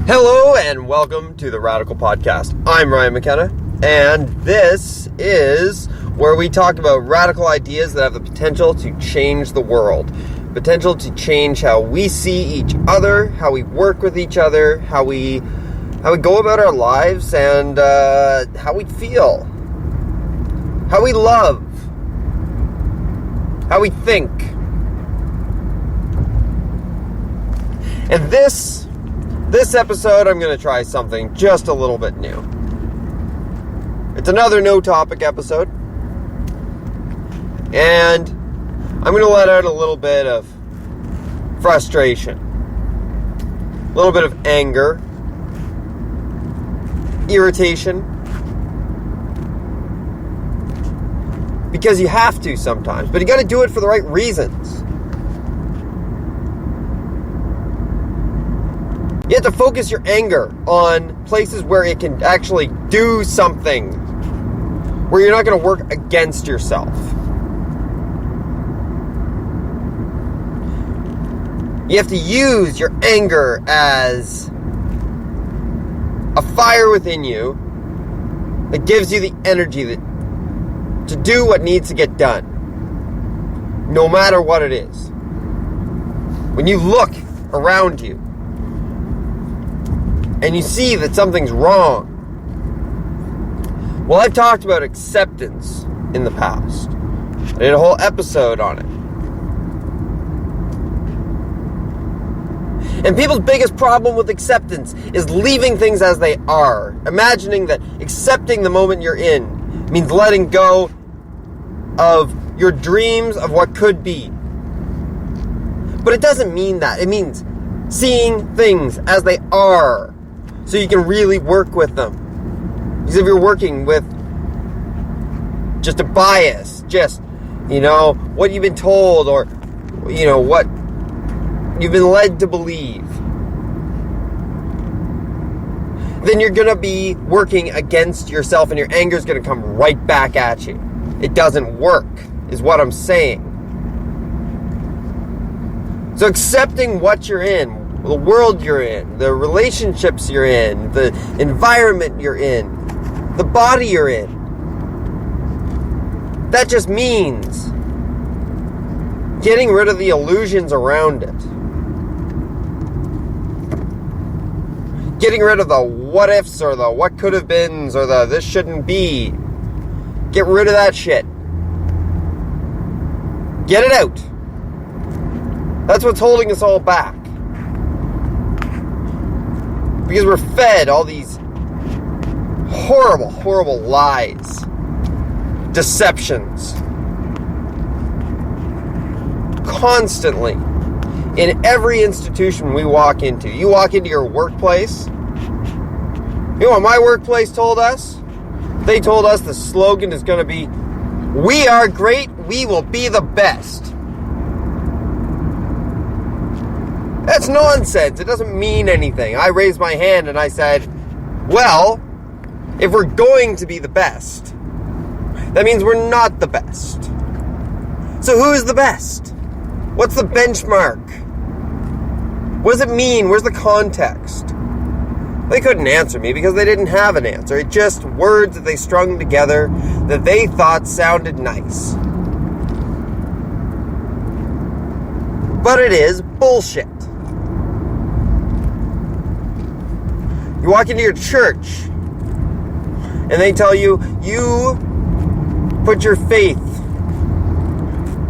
Hello and welcome to the Radical Podcast. I'm Ryan McKenna, and this is where we talk about radical ideas that have the potential to change the world. Potential to change how we see each other, how we work with each other, how we go about our lives, and how we feel, how we love, how we think. And this episode, I'm going to try something just a little bit new. It's another no topic episode. And I'm going to let out a little bit of frustration, a little bit of anger, irritation. Because you have to sometimes, but you got to do it for the right reasons. You have to focus your anger on places where it can actually do something, where you're not going to work against yourself. You have to use your anger as a fire within you that gives you the energy to do what needs to get done, no matter what it is. When you look around you, and you see that something's wrong. Well, I've talked about acceptance in the past. I did a whole episode on it. And people's biggest problem with acceptance is leaving things as they are. Imagining that accepting the moment you're in means letting go of your dreams of what could be. But it doesn't mean that. It means seeing things as they are, so you can really work with them. Because if you're working with just a bias, just, what you've been told or, what you've been led to believe, then you're going to be working against yourself and your anger is going to come right back at you. It doesn't work, is what I'm saying. So accepting what you're in, the world you're in, the relationships you're in, the environment you're in, the body you're in. That just means getting rid of the illusions around it. Getting rid of the what ifs or the what could have beens or the this shouldn't be. Get rid of that shit. Get it out. That's what's holding us all back. Because we're fed all these horrible, horrible lies, deceptions, constantly, in every institution we walk into. You walk into your workplace. You know what my workplace told us? They told us the slogan is going to be, "We are great, we will be the best." That's nonsense. It doesn't mean anything. I raised my hand and I said, well, if we're going to be the best, that means we're not the best. So who is the best? What's the benchmark? What does it mean? Where's the context? They couldn't answer me because they didn't have an answer. It's just words that they strung together that they thought sounded nice. But it is bullshit. You walk into your church, and they tell you, you put your faith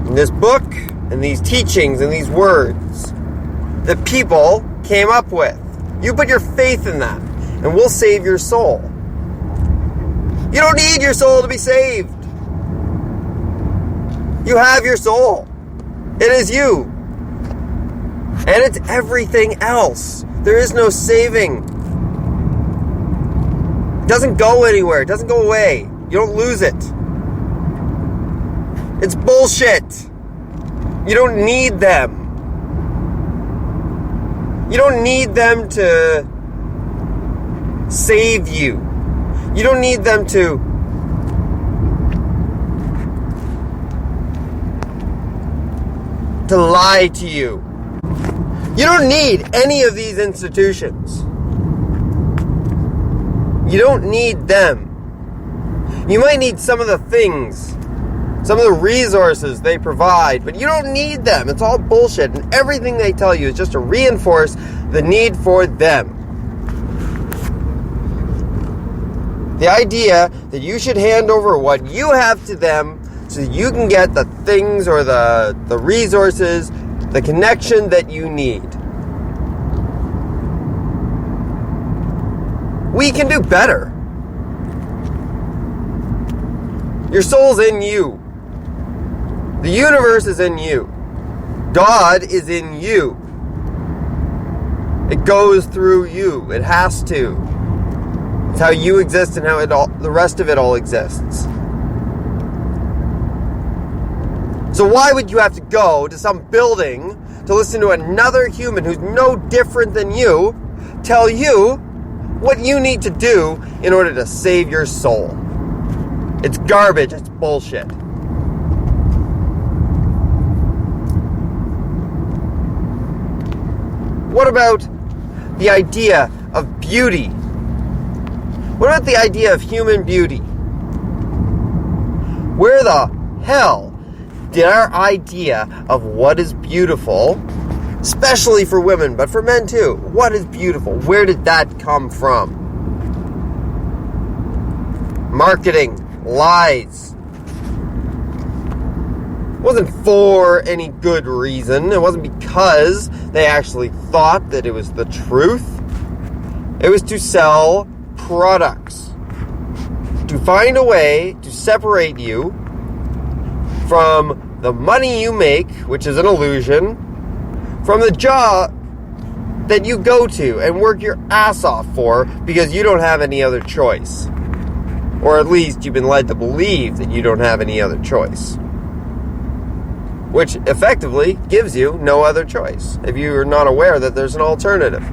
in this book, and these teachings, and these words that people came up with. You put your faith in that, and we'll save your soul. You don't need your soul to be saved. You have your soul. It is you. And it's everything else. There is no saving. It doesn't go anywhere. It doesn't go away. You don't lose it. It's bullshit. You don't need them. You don't need them to save you. You don't need them to lie to you. You don't need any of these institutions. You don't need them. You might need some of the things, some of the resources they provide, but you don't need them. It's all bullshit, and everything they tell you is just to reinforce the need for them. The idea that you should hand over what you have to them so that you can get the things or the resources, the connection that you need. We can do better. Your soul's in you. The universe is in you. God is in you. It goes through you. It has to. It's how you exist and how the rest of it all exists. So why would you have to go to some building to listen to another human who's no different than you tell you what you need to do in order to save your soul? It's garbage. It's bullshit. What about the idea of beauty? What about the idea of human beauty? Where the hell did our idea of what is beautiful, especially for women, but for men too, what is beautiful? Where did that come from? Marketing, lies. It wasn't for any good reason. It wasn't because they actually thought that it was the truth. It was to sell products. To find a way to separate you from the money you make, which is an illusion, from the job that you go to and work your ass off for because you don't have any other choice. Or at least you've been led to believe that you don't have any other choice. Which effectively gives you no other choice if you are not aware that there's an alternative.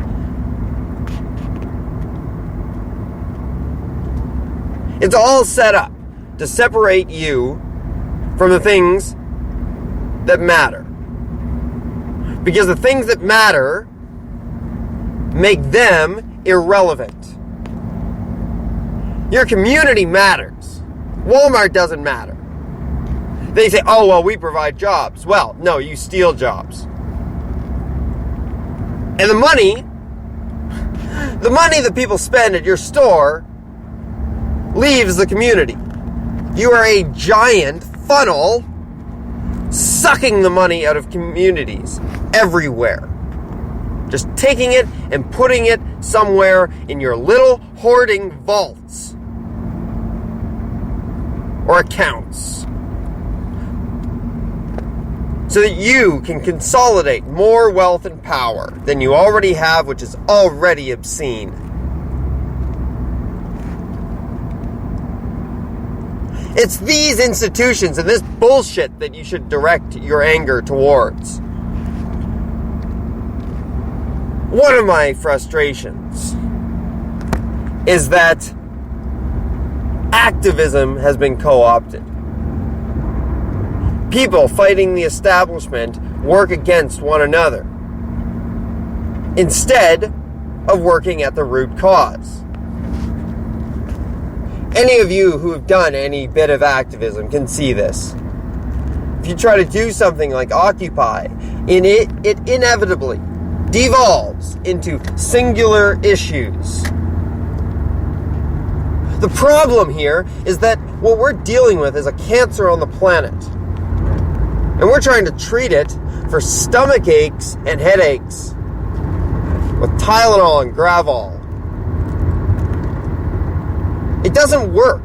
It's all set up to separate you from the things that matter. Because the things that matter make them irrelevant. Your community matters. Walmart doesn't matter. They say, oh, well, we provide jobs. Well, no, you steal jobs. And the money that people spend at your store leaves the community. You are a giant funnel sucking the money out of communities everywhere. Just taking it and putting it somewhere in your little hoarding vaults or accounts so that you can consolidate more wealth and power than you already have, which is already obscene. It's these institutions and this bullshit that you should direct your anger towards. One of my frustrations is that activism has been co-opted. People fighting the establishment work against one another instead of working at the root cause. Any of you who have done any bit of activism can see this. If you try to do something like Occupy, it inevitably devolves into singular issues. The problem here is that what we're dealing with is a cancer on the planet. And we're trying to treat it for stomach aches and headaches with Tylenol and Gravol. It doesn't work.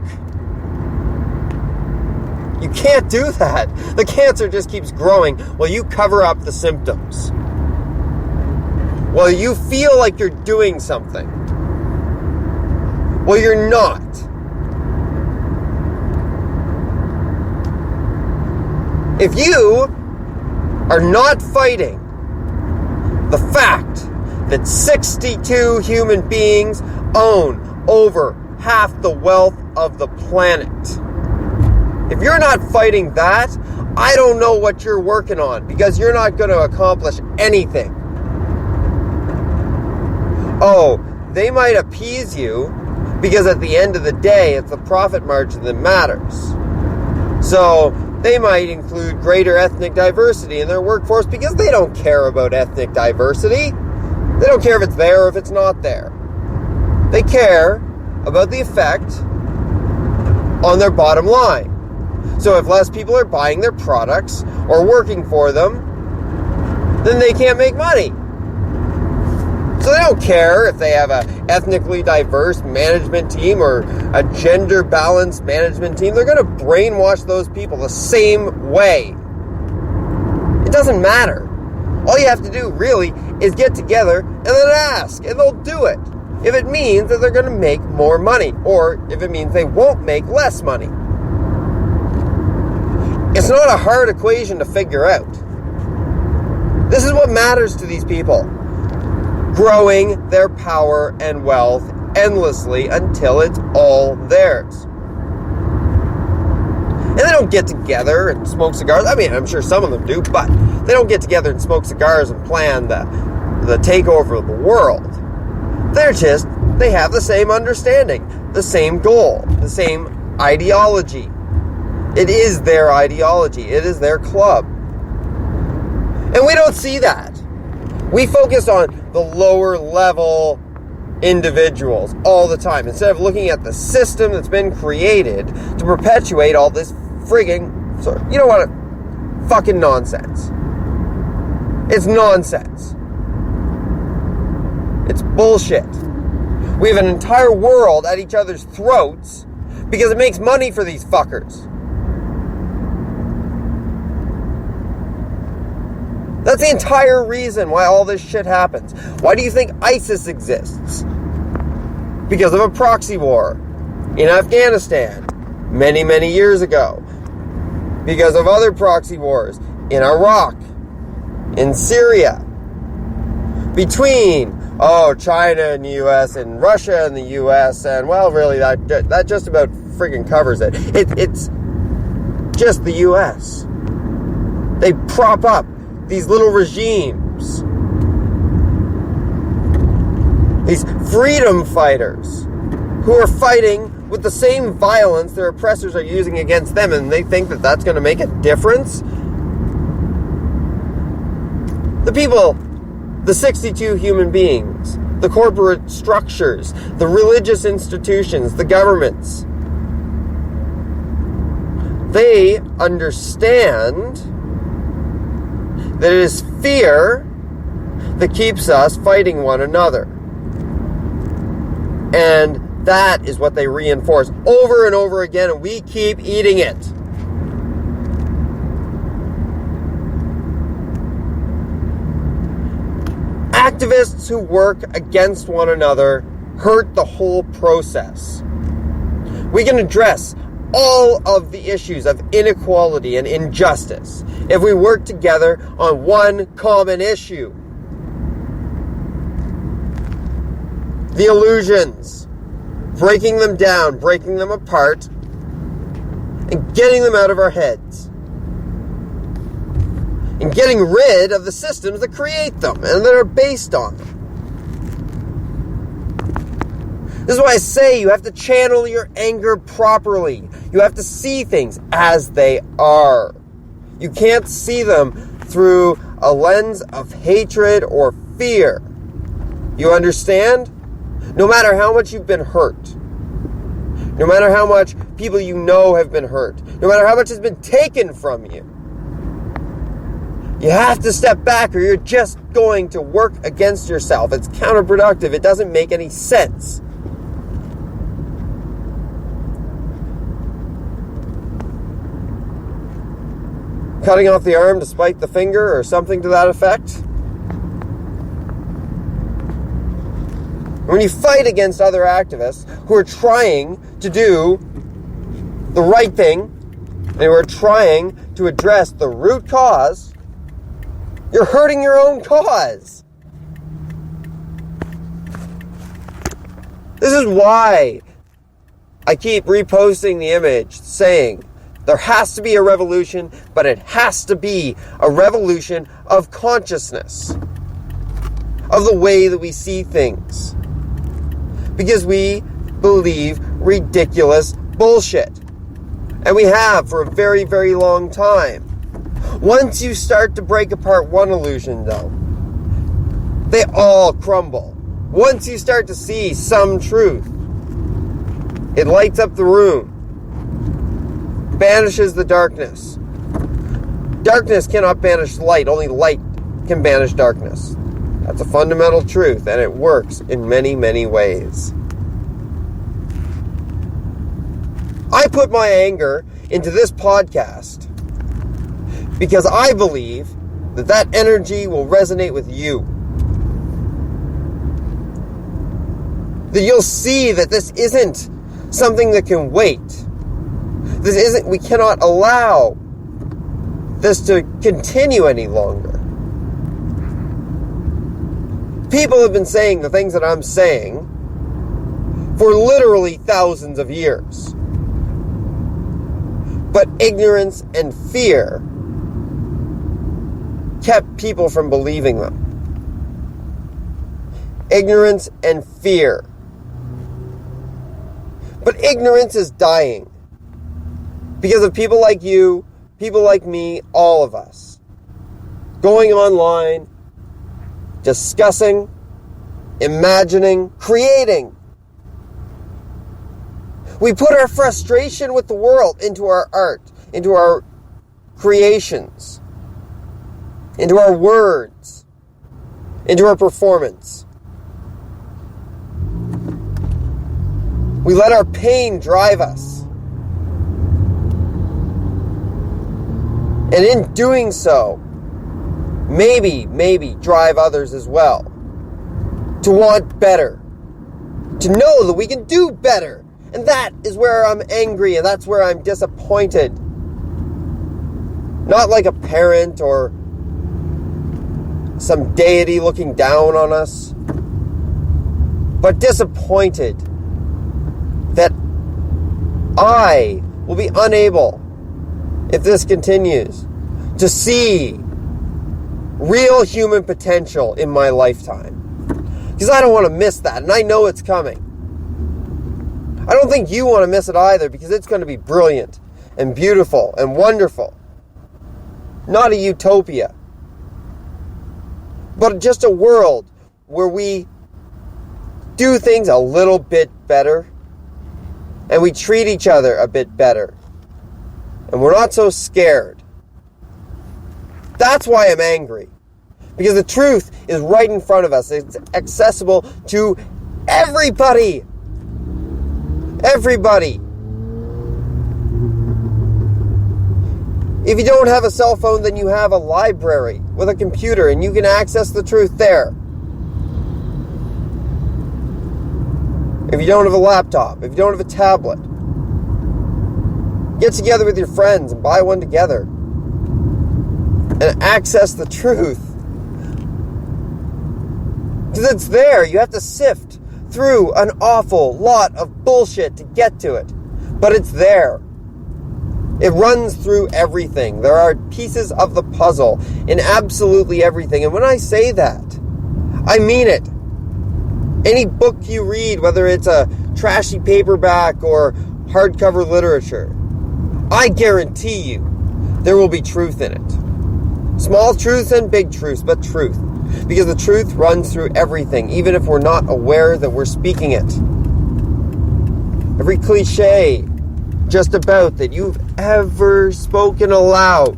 You can't do that. The cancer just keeps growing while you cover up the symptoms. While you feel like you're doing something. Well, you're not. If you are not fighting the fact that 62 human beings own over half the wealth of the planet, if you're not fighting that, I don't know what you're working on, because you're not going to accomplish anything. Oh, they might appease you Because at the end of the day, it's the profit margin that matters. So they might include greater ethnic diversity in their workforce because they don't care about ethnic diversity. They don't care if it's there or if it's not there. They care about the effect on their bottom line. So if less people are buying their products or working for them, then they can't make money. So they don't care if they have an ethnically diverse management team or a gender-balanced management team. They're going to brainwash those people the same way. It doesn't matter. All you have to do, really, is get together and then ask, and they'll do it. If it means that they're going to make more money, or if it means they won't make less money. It's not a hard equation to figure out. This is what matters to these people. Growing their power and wealth endlessly until it's all theirs. And they don't get together and smoke cigars. I mean, I'm sure some of them do, but they don't get together and smoke cigars and plan the takeover of the world. They have the same understanding, the same goal, the same ideology. It is their ideology. It is their club. And we don't see that. We focus on the lower level individuals all the time instead of looking at the system that's been created to perpetuate all this frigging, you know what, fucking nonsense. It's nonsense. It's bullshit. We have an entire world at each other's throats because it makes money for these fuckers. That's the entire reason why all this shit happens. Why do you think ISIS exists? Because of a proxy war in Afghanistan many, many years ago. Because of other proxy wars in Iraq, in Syria, between, China and the U.S. and Russia and the U.S. and, well, really, that just about friggin' covers it. It's just the U.S. They prop up these little regimes, these freedom fighters who are fighting with the same violence their oppressors are using against them, and they think that that's going to make a difference. The people, the 62 human beings, the corporate structures, the religious institutions, the governments, they understand that it is fear that keeps us fighting one another. And that is what they reinforce over and over again, and we keep eating it. Activists who work against one another hurt the whole process. We can address all of the issues of inequality and injustice if we work together on one common issue. The illusions. Breaking them down, breaking them apart, and getting them out of our heads. And getting rid of the systems that create them and that are based on them. This is why I say you have to channel your anger properly. You have to see things as they are. You can't see them through a lens of hatred or fear. You understand? No matter how much you've been hurt, no matter how much people you know have been hurt, no matter how much has been taken from you, you have to step back or you're just going to work against yourself. It's counterproductive. It doesn't make any sense. Cutting off the arm to spite the finger or something to that effect. When you fight against other activists who are trying to do the right thing, and who are trying to address the root cause, you're hurting your own cause. This is why I keep reposting the image saying there has to be a revolution, but it has to be a revolution of consciousness, of the way that we see things. Because we believe ridiculous bullshit. And we have for a very, very long time. Once you start to break apart one illusion, though, they all crumble. Once you start to see some truth, it lights up the room, banishes the darkness. Darkness cannot banish light, only light can banish darkness. That's a fundamental truth, and it works in many, many ways. I put my anger into this podcast because I believe that that energy will resonate with you. That you'll see that this isn't something that can wait. We cannot allow this to continue any longer. People have been saying the things that I'm saying for literally thousands of years. But ignorance and fear kept people from believing them. Ignorance and fear. But ignorance is dying because of people like you, people like me, all of us, going online, discussing, imagining, creating. We put our frustration with the world into our art, into our creations, into our words, into our performance. We let our pain drive us. And in doing so, maybe drive others as well. To want better. To know that we can do better. And that is where I'm angry, and that's where I'm disappointed. Not like a parent or some deity looking down on us, but disappointed that I will be unable, if this continues, to see real human potential in my lifetime. Because I don't want to miss that, and I know it's coming. I don't think you want to miss it either, because it's going to be brilliant and beautiful and wonderful. Not a utopia, but just a world where we do things a little bit better and we treat each other a bit better and we're not so scared. That's why I'm angry, because the truth is right in front of us. It's accessible to everybody. Everybody. If you don't have a cell phone, then you have a library with a computer and you can access the truth there. If you don't have a laptop, if you don't have a tablet, get together with your friends and buy one together and access the truth. Because it's there. You have to sift through an awful lot of bullshit to get to it. But it's there. It runs through everything. There are pieces of the puzzle in absolutely everything. And when I say that, I mean it. Any book you read, whether it's a trashy paperback or hardcover literature, I guarantee you there will be truth in it. Small truths and big truths, but truth. Because the truth runs through everything, even if we're not aware that we're speaking it. Every cliche just about that you've ever spoken aloud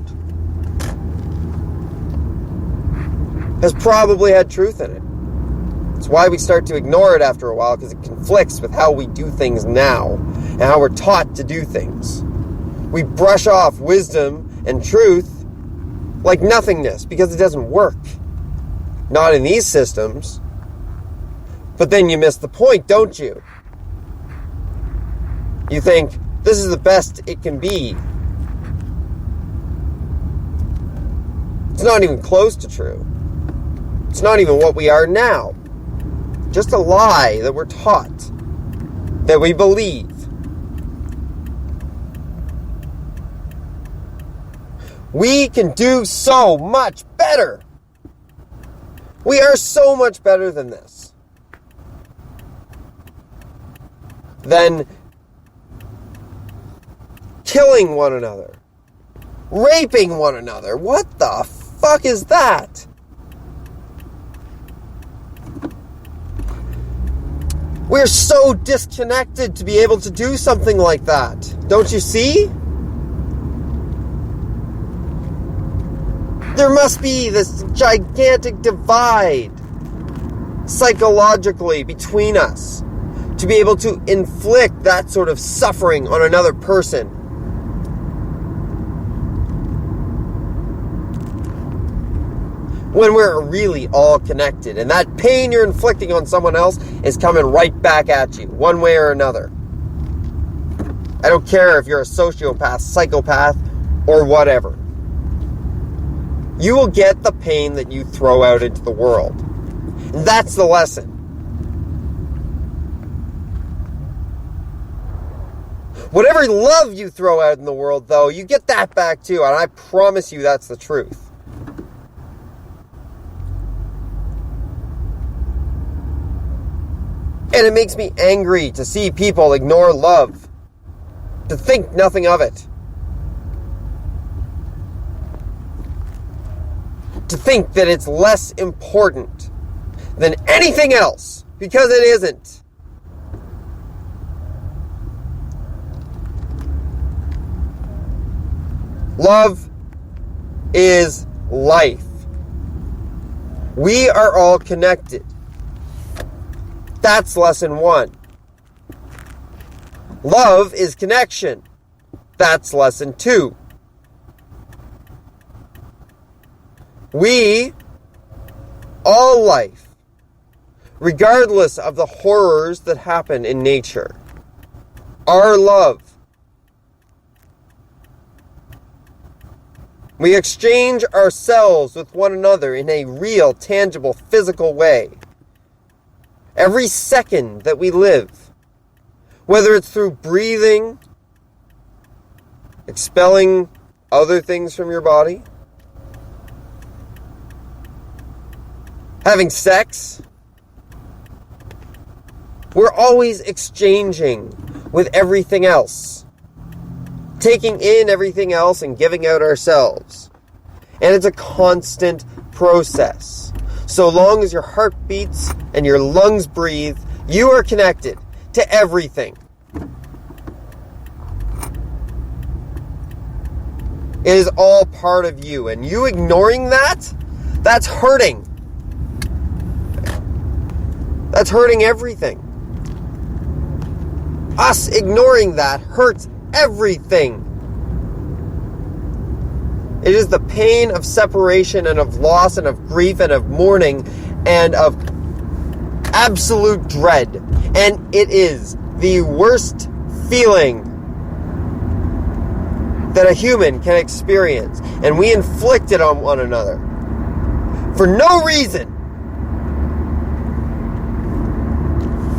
has probably had truth in it. It's why we start to ignore it after a while, because it conflicts with how we do things now and how we're taught to do things. We brush off wisdom and truth like nothingness because it doesn't work. Not in these systems. But then you miss the point, don't you? You think, this is the best it can be. It's not even close to true. It's not even what we are now. Just a lie that we're taught, that we believe. We can do so much better. We are so much better than this. than killing one another, raping one another. What the fuck is that? We're so disconnected to be able to do something like that. Don't you see? There must be this gigantic divide psychologically between us to be able to inflict that sort of suffering on another person. When we're really all connected, and that pain you're inflicting on someone else is coming right back at you, one way or another. I don't care if you're a sociopath, psychopath, or whatever. You will get the pain that you throw out into the world. And that's the lesson. Whatever love you throw out in the world, though, you get that back too, and I promise you that's the truth. And it makes me angry to see people ignore love, to think nothing of it, to think that it's less important than anything else, because it isn't. Love is life. We are all connected. That's lesson 1. Love is connection. That's lesson 2. We, all life, regardless of the horrors that happen in nature, are love. We exchange ourselves with one another in a real, tangible, physical way. Every second that we live, whether it's through breathing, expelling other things from your body, having sex, we're always exchanging with everything else, taking in everything else and giving out ourselves. And it's a constant process. So long as your heart beats and your lungs breathe, you are connected to everything. It is all part of you, and you ignoring that, that's hurting. That's hurting everything. Us ignoring that hurts everything. It is the pain of separation and of loss and of grief and of mourning and of absolute dread. And it is the worst feeling that a human can experience. And we inflict it on one another for no reason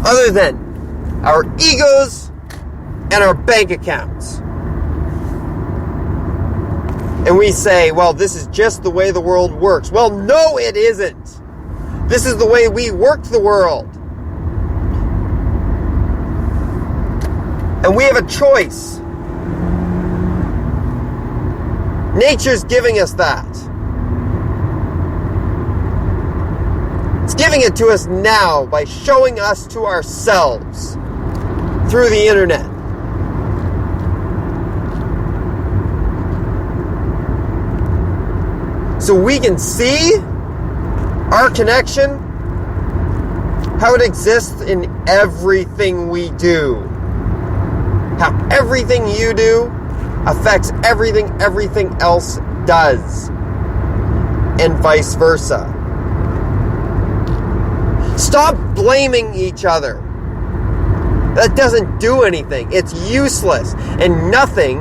other than our egos and our bank accounts. And we say, well, this is just the way the world works. Well, no, it isn't. This is the way we work the world. And we have a choice. Nature's giving us that. It's giving it to us now by showing us to ourselves through the internet. So we can see our connection, how it exists in everything we do. How everything you do affects everything else does. And vice versa. Stop blaming each other. That doesn't do anything. It's useless. And nothing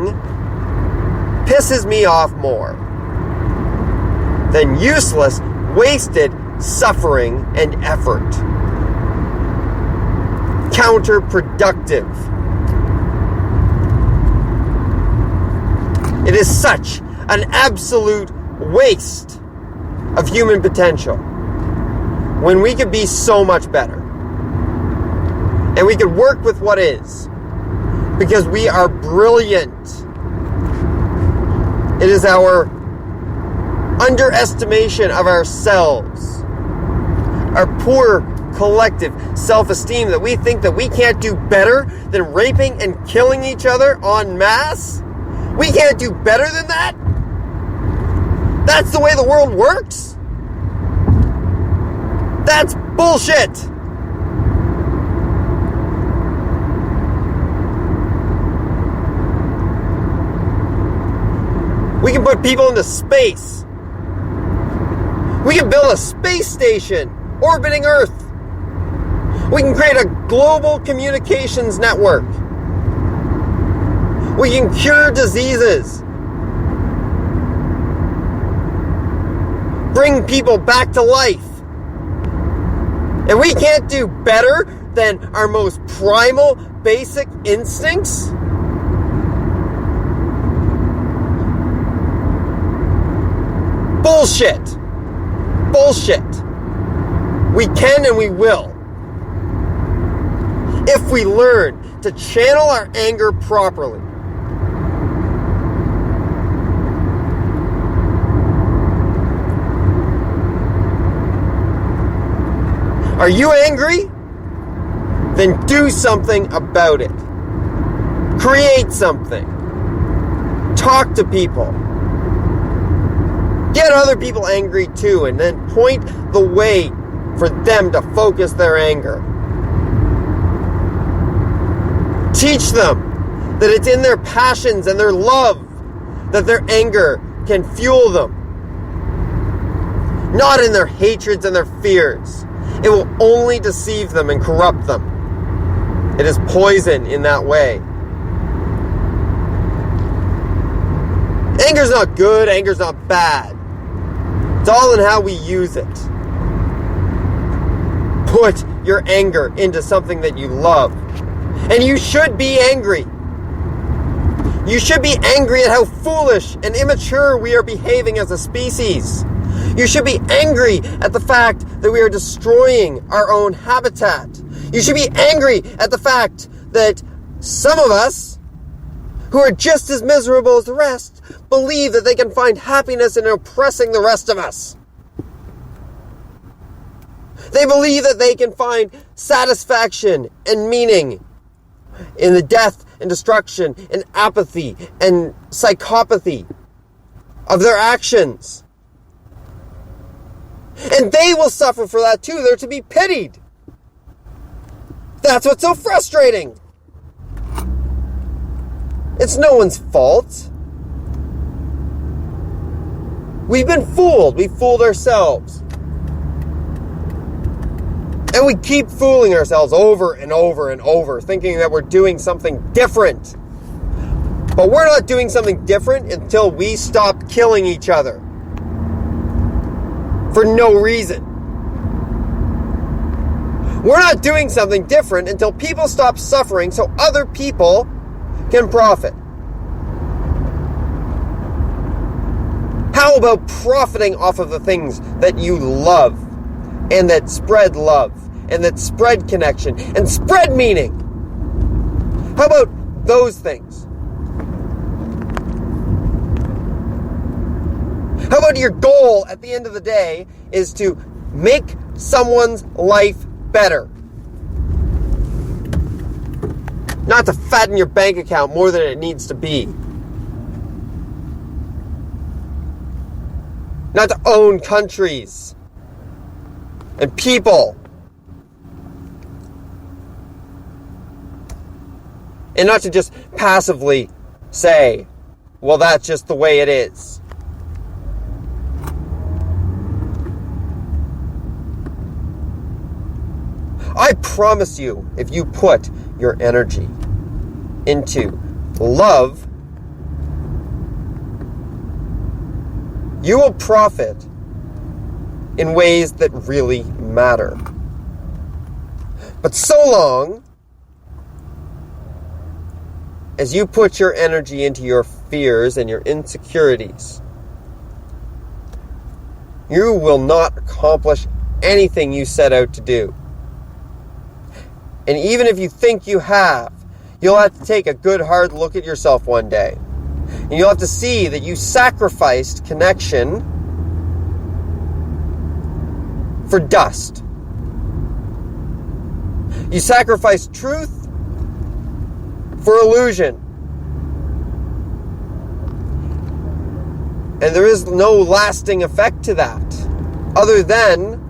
pisses me off more than useless, wasted suffering and effort. Counterproductive. It is such an absolute waste of human potential when we could be so much better. And we can work with what is. Because we are brilliant. It is our underestimation of ourselves, our poor collective self-esteem, that we think that we can't do better than raping and killing each other en masse. We can't do better than that. That's the way the world works. That's bullshit. We can put people into space. We can build a space station orbiting Earth. We can create a global communications network. We can cure diseases. Bring people back to life. And we can't do better than our most primal, basic instincts? Bullshit. Bullshit. We can and we will. If we learn to channel our anger properly. Are you angry? Then do something about it. Create something. Talk to people. Get other people angry too, and then point the way for them to focus their anger. Teach them that it's in their passions and their love that their anger can fuel them. Not in their hatreds and their fears. It will only deceive them and corrupt them. It is poison in that way. Anger's not good, anger's not bad. It's all in how we use it. Put your anger into something that you love. And you should be angry. You should be angry at how foolish and immature we are behaving as a species. You should be angry at the fact that we are destroying our own habitat. You should be angry at the fact that some of us, who are just as miserable as the rest, believe that they can find happiness in oppressing the rest of us. They believe that they can find satisfaction and meaning in the death and destruction and apathy and psychopathy of their actions. And they will suffer for that too. They're to be pitied. That's what's so frustrating. It's no one's fault. We've been fooled. We fooled ourselves. And we keep fooling ourselves over and over and over, thinking that we're doing something different. But we're not doing something different until we stop killing each other. For no reason. We're not doing something different until people stop suffering so other people can profit. How about profiting off of the things that you love and that spread love and that spread connection and spread meaning? How about those things? How about your goal at the end of the day is to make someone's life better? Not to fatten your bank account more than it needs to be. Not to own countries and people. And not to just passively say, well, that's just the way it is. I promise you, if you put your energy into love, you will profit in ways that really matter. But so long as you put your energy into your fears and your insecurities, you will not accomplish anything you set out to do. And even if you think you have, you'll have to take a good hard look at yourself one day. And you'll have to see that you sacrificed connection for dust. You sacrificed truth for illusion. And there is no lasting effect to that, other than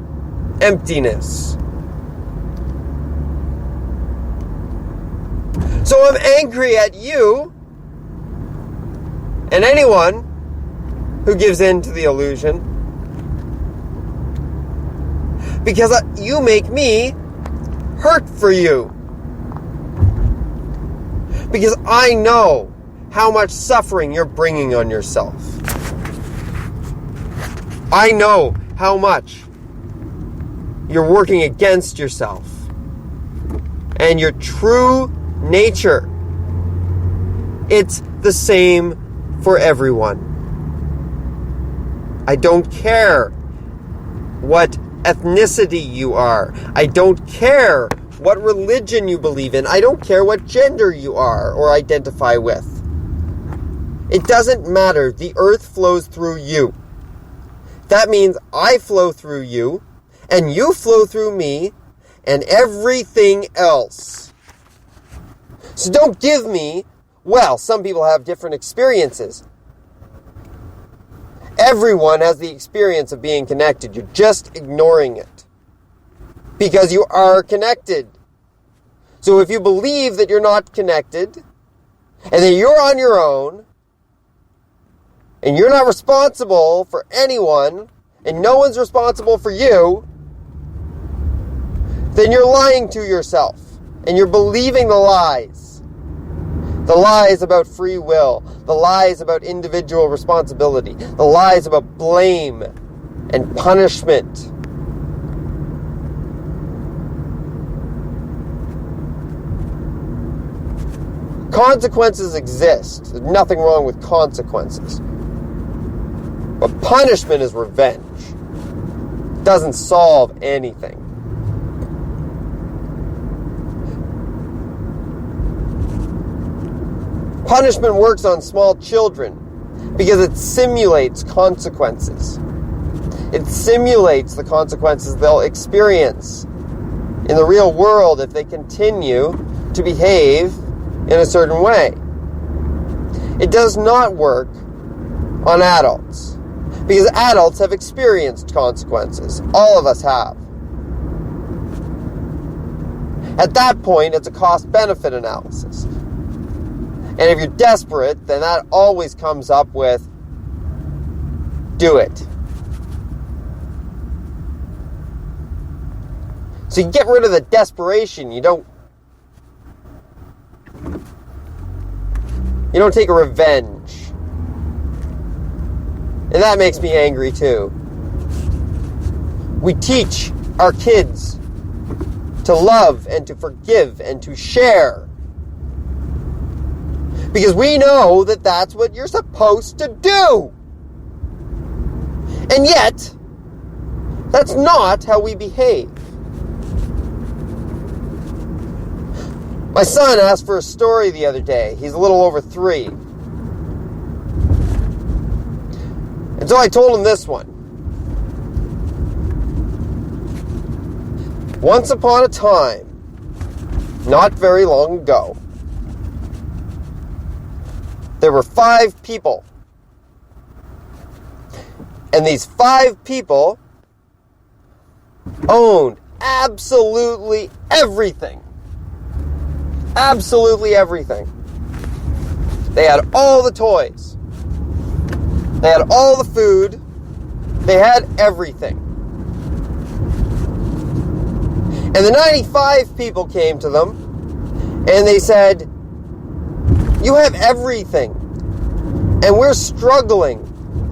emptiness. So I'm angry at you and anyone who gives in to the illusion, because you make me hurt for you. Because I know how much suffering you're bringing on yourself. I know how much you're working against yourself and your true nature. It's the same for everyone. I don't care what ethnicity you are. I don't care what religion you believe in. I don't care what gender you are or identify with. It doesn't matter. The earth flows through you. That means I flow through you, and you flow through me, and everything else. So don't give me, well, some people have different experiences. Everyone has the experience of being connected. You're just ignoring it. Because you are connected. So if you believe that you're not connected, and that you're on your own, and you're not responsible for anyone, and no one's responsible for you, then you're lying to yourself. And you're believing the lies. The lies about free will. The lies about individual responsibility. The lies about blame and punishment. Consequences exist. There's nothing wrong with consequences. But punishment is revenge. It doesn't solve anything. Punishment works on small children because it simulates consequences. It simulates the consequences they'll experience in the real world if they continue to behave in a certain way. It does not work on adults because adults have experienced consequences. All of us have. At that point, it's a cost-benefit analysis. And if you're desperate, then that always comes up with, do it. So you get rid of the desperation. You don't take a revenge. And that makes me angry too. We teach our kids to love and to forgive and to share. Because we know that that's what you're supposed to do. And yet, that's not how we behave. My son asked for a story the other day. He's a little over 3. And so I told him this one. Once upon a time, not very long ago, there were 5 people. And these 5 people owned absolutely everything. Absolutely everything. They had all the toys. They had all the food. They had everything. And the 95 people came to them and they said, you have everything. And we're struggling.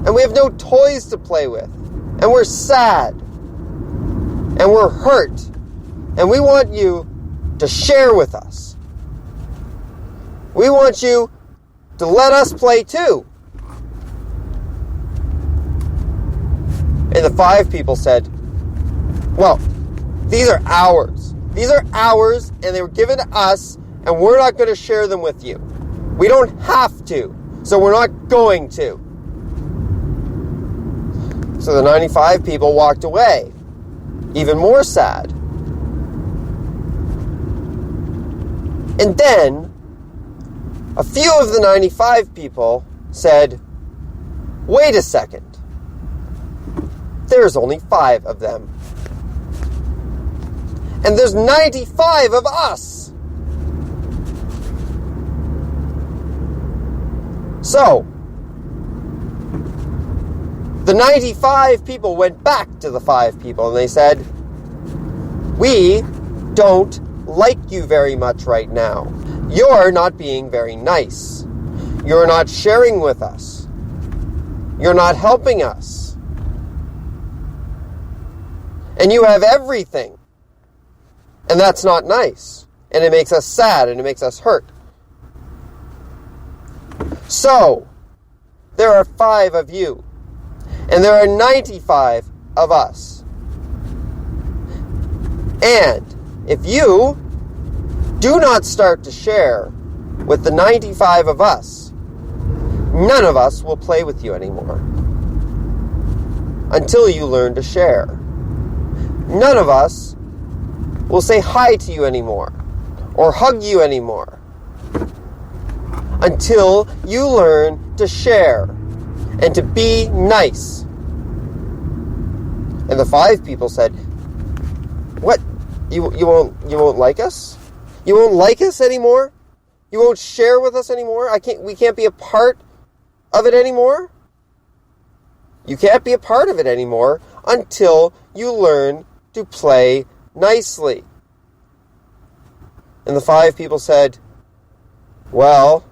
And we have no toys to play with. And we're sad. And we're hurt. And we want you to share with us. We want you to let us play too. And the 5 people said, well, these are ours. These are ours, and they were given to us, and we're not going to share them with you. We don't have to, so we're not going to. So the 95 people walked away, even more sad. And then, a few of the 95 people said, wait a second. There's only 5 of them. And there's 95 of us. So, the 95 people went back to the 5 people and they said, we don't like you very much right now. You're not being very nice. You're not sharing with us. You're not helping us. And you have everything. And that's not nice. And it makes us sad and it makes us hurt. So, there are 5 of you. And there are 95 of us. And if you do not start to share with the 95 of us, none of us will play with you anymore. Until you learn to share. None of us will say hi to you anymore. Or hug you anymore. Until you learn to share. And to be nice. And the 5 people said, what? You won't like us? You won't like us anymore? You won't share with us anymore? We can't be a part of it anymore? You can't be a part of it anymore until you learn to play nicely. And the 5 people said, well,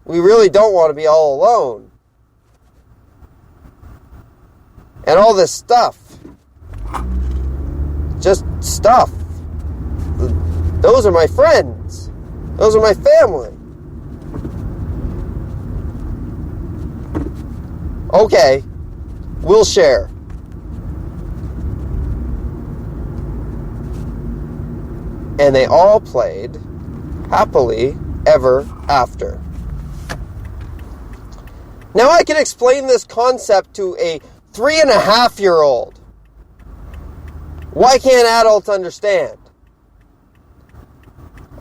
we really don't want to be all alone. And all this stuff. Just stuff. Those are my friends. Those are my family. Okay, we'll share. And they all played happily ever after. Now I can explain this concept to a 3.5-year-old. Why can't adults understand?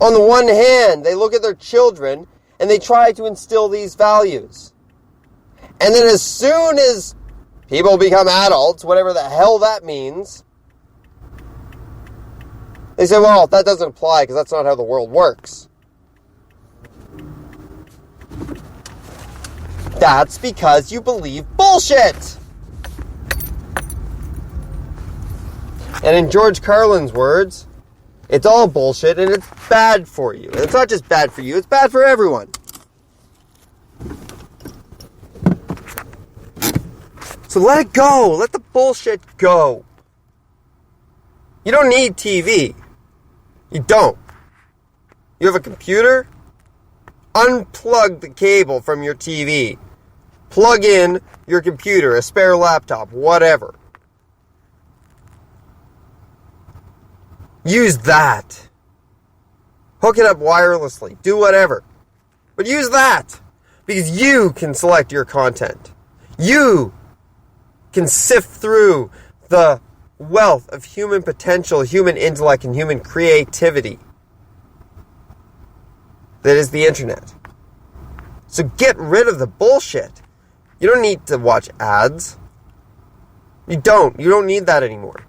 On the one hand, they look at their children and they try to instill these values. And then as soon as people become adults, whatever the hell that means, they say, well, that doesn't apply because that's not how the world works. That's because you believe bullshit. And in George Carlin's words, it's all bullshit and it's bad for you. And it's not just bad for you, it's bad for everyone. So let it go. Let the bullshit go. You don't need TV. You don't. You have a computer? Unplug the cable from your TV. Plug in your computer, a spare laptop, whatever. Use that. Hook it up wirelessly. Do whatever. But use that. Because you can select your content. You can sift through the wealth of human potential, human intellect, and human creativity that is the internet. So get rid of the bullshit. You don't need to watch ads. You don't. You don't need that anymore.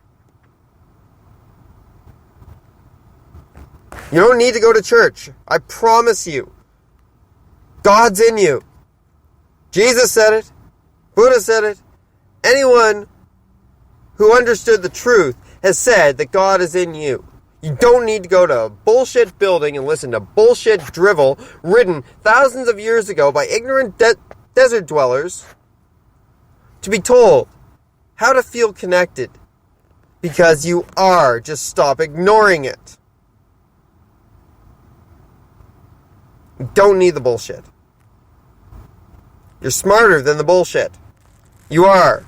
You don't need to go to church. I promise you. God's in you. Jesus said it. Buddha said it. Anyone who understood the truth has said that God is in you. You don't need to go to a bullshit building and listen to bullshit drivel written thousands of years ago by ignorant desert dwellers to be told how to feel connected. Because you are. Just stop ignoring it. You don't need the bullshit. You're smarter than the bullshit. You are.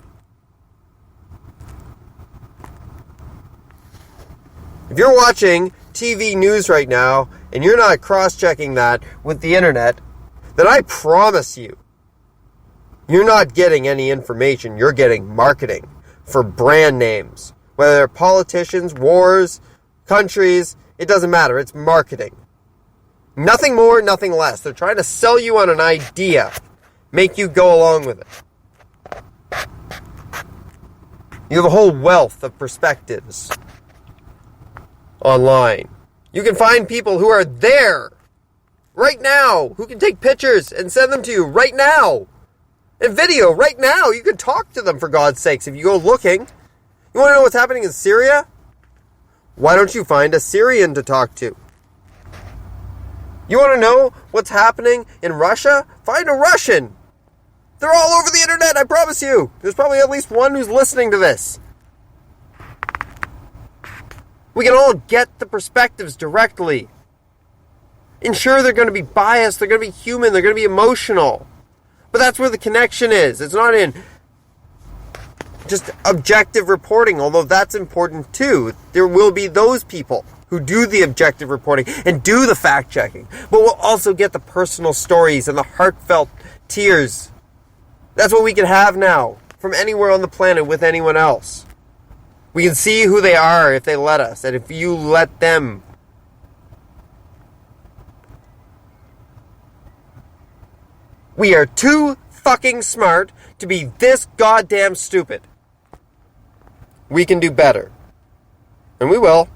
If you're watching TV news right now and you're not cross-checking that with the internet, then I promise you, you're not getting any information. You're getting marketing for brand names. Whether they're politicians, wars, countries, it doesn't matter. It's marketing. Nothing more, nothing less. They're trying to sell you on an idea, make you go along with it. You have a whole wealth of perspectives online. You can find people who are there right now, who can take pictures and send them to you right now. And video right now. You can talk to them, for God's sakes, if you go looking. You want to know what's happening in Syria? Why don't you find a Syrian to talk to? You want to know what's happening in Russia? Find a Russian. They're all over the internet, I promise you. There's probably at least one who's listening to this. We can all get the perspectives directly. And sure, they're going to be biased, they're going to be human, they're going to be emotional. But that's where the connection is. It's not in just objective reporting, although that's important too. There will be those people who do the objective reporting and do the fact-checking. But we'll also get the personal stories and the heartfelt tears. That's what we can have now from anywhere on the planet with anyone else. We can see who they are if they let us, and if you let them. We are too fucking smart to be this goddamn stupid. We can do better. And we will.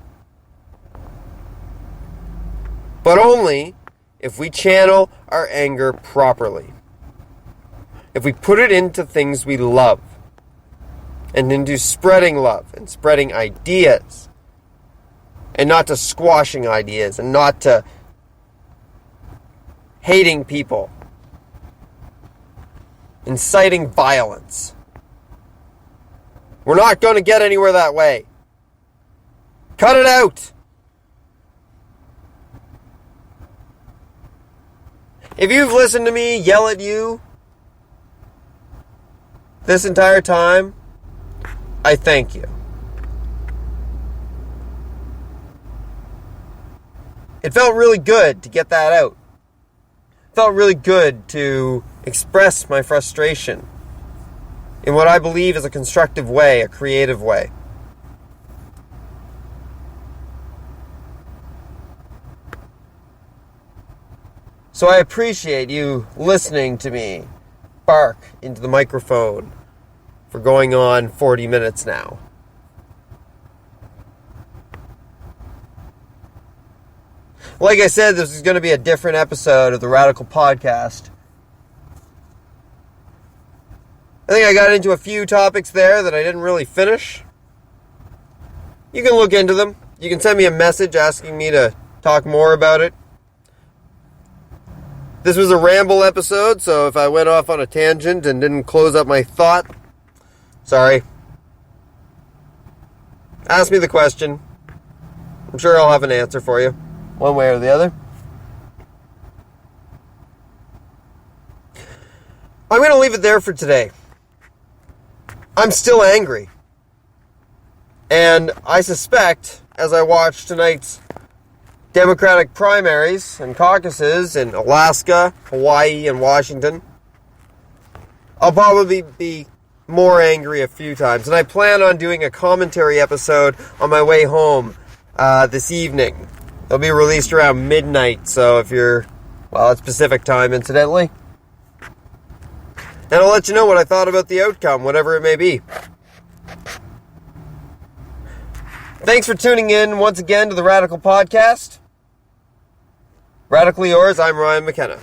But only if we channel our anger properly. If we put it into things we love. And into spreading love and spreading ideas. And not to squashing ideas and not to hating people. Inciting violence. We're not going to get anywhere that way. Cut it out. If you've listened to me yell at you this entire time, I thank you. It felt really good to get that out. It felt really good to express my frustration in what I believe is a constructive way, a creative way. So I appreciate you listening to me bark into the microphone for going on 40 minutes now. Like I said, this is going to be a different episode of the Radical Podcast. I think I got into a few topics there that I didn't really finish. You can look into them. You can send me a message asking me to talk more about it. This was a ramble episode, so if I went off on a tangent and didn't close up my thought, sorry. Ask me the question. I'm sure I'll have an answer for you, one way or the other. I'm going to leave it there for today. I'm still angry. And I suspect, as I watch tonight's Democratic primaries and caucuses in Alaska, Hawaii, and Washington, I'll probably be more angry a few times. And I plan on doing a commentary episode on my way home this evening. It'll be released around midnight, so if you're, well, it's Pacific time, incidentally. And I'll let you know what I thought about the outcome, whatever it may be. Thanks for tuning in once again to the Radical Podcast. Radically yours, I'm Ryan McKenna.